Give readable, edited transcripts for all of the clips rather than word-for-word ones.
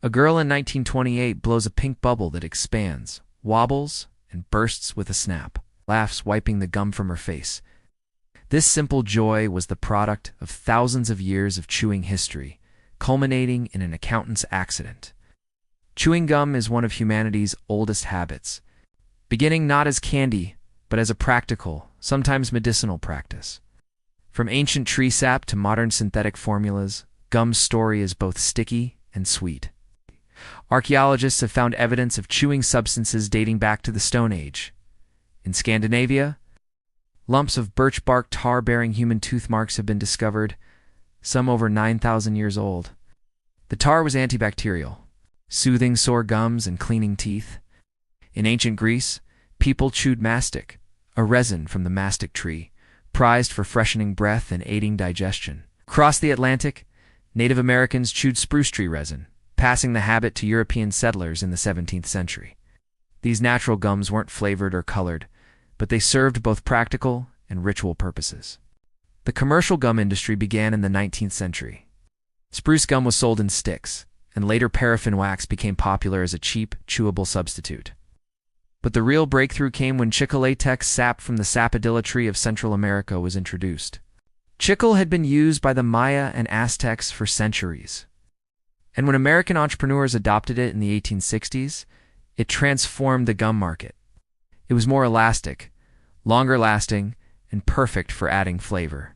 A girl in 1928 blows a pink bubble that expands, wobbles, and bursts with a snap, laughs, wiping the gum from her face. This simple joy was the product of thousands of years of chewing history, culminating in an accountant's accident. Chewing gum is one of humanity's oldest habits, beginning not as candy, but as a practical, sometimes medicinal practice. From ancient tree sap to modern synthetic formulas, gum's story is both sticky and sweet. Archaeologists have found evidence of chewing substances dating back to the Stone Age. In Scandinavia, lumps of birch bark tar bearing human tooth marks have been discovered, some over 9,000 years old. The tar was antibacterial, soothing sore gums and cleaning teeth. In ancient Greece, people chewed mastic, a resin from the mastic tree, prized for freshening breath and aiding digestion. Across the Atlantic, Native Americans chewed spruce tree resin, passing the habit to European settlers in the 17th century. These natural gums weren't flavored or colored, but they served both practical and ritual purposes. The commercial gum industry began in the 19th century. Spruce gum was sold in sticks, and later paraffin wax became popular as a cheap, chewable substitute. But the real breakthrough came when chicle latex sap from the sapodilla tree of Central America was introduced. Chicle had been used by the Maya and Aztecs for centuries. And when American entrepreneurs adopted it in the 1860s, it transformed the gum market. It was more elastic, longer lasting, and perfect for adding flavor.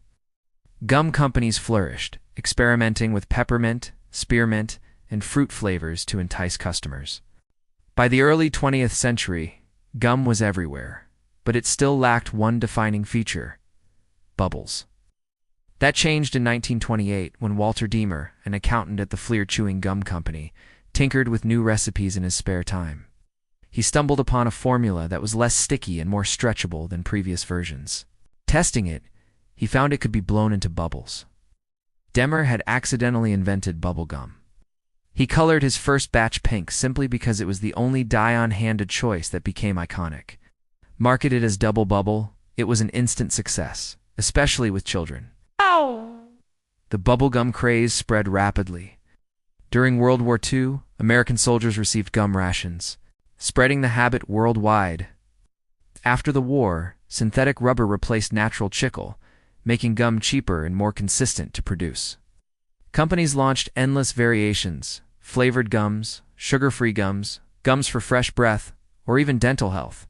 Gum companies flourished, experimenting with peppermint, spearmint, and fruit flavors to entice customers. By the early 20th century, gum was everywhere, but it still lacked one defining feature: bubbles. That changed in 1928 when Walter Diemer, an accountant at the Fleer Chewing Gum Company, tinkered with new recipes in his spare time. He stumbled upon a formula that was less sticky and more stretchable than previous versions. Testing it, he found it could be blown into bubbles. Diemer had accidentally invented bubble gum. He colored his first batch pink simply because it was the only dye-on-hand choice that became iconic. Marketed as Dubble Bubble, it was an instant success, especially with children. The bubblegum craze spread rapidly. During World War II, American soldiers received gum rations, spreading the habit worldwide. After the war, synthetic rubber replaced natural chicle, making gum cheaper and more consistent to produce. Companies launched endless variations: flavored gums, sugar-free gums, gums for fresh breath, or even dental health.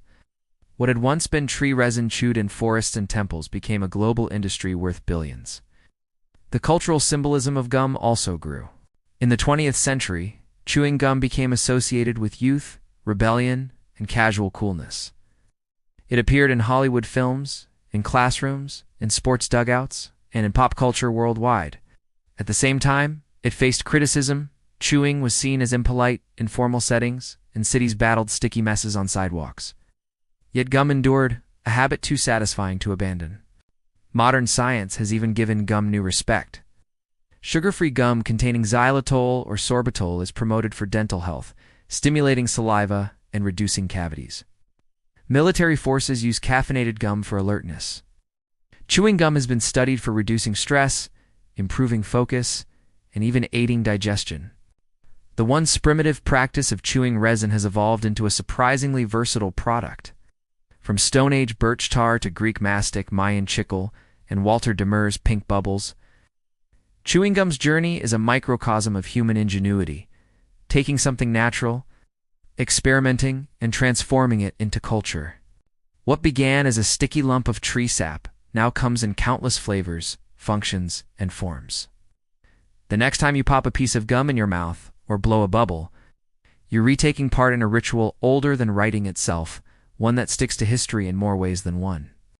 What had once been tree resin chewed in forests and temples became a global industry worth billions. The cultural symbolism of gum also grew. In the 20th century, chewing gum became associated with youth, rebellion, and casual coolness. It appeared in Hollywood films, in classrooms, in sports dugouts, and in pop culture worldwide. At the same time, it faced criticism. Chewing was seen as impolite in formal settings, and cities battled sticky messes on sidewalks. Yet gum endured, a habit too satisfying to abandon. Modern science has even given gum new respect. Sugar-free gum containing xylitol or sorbitol is promoted for dental health, stimulating saliva and reducing cavities. Military forces use caffeinated gum for alertness. Chewing gum has been studied for reducing stress, improving focus, and even aiding digestion. The once primitive practice of chewing resin has evolved into a surprisingly versatile product. From Stone Age birch tar to Greek mastic, Mayan chicle, and Walter Diemer's pink bubbles, chewing gum's journey is a microcosm of human ingenuity, taking something natural, experimenting, and transforming it into culture. What began as a sticky lump of tree sap now comes in countless flavors, functions, and forms. The next time you pop a piece of gum in your mouth or blow a bubble, you're retaking part in a ritual older than writing itself, one that sticks to history in more ways than one.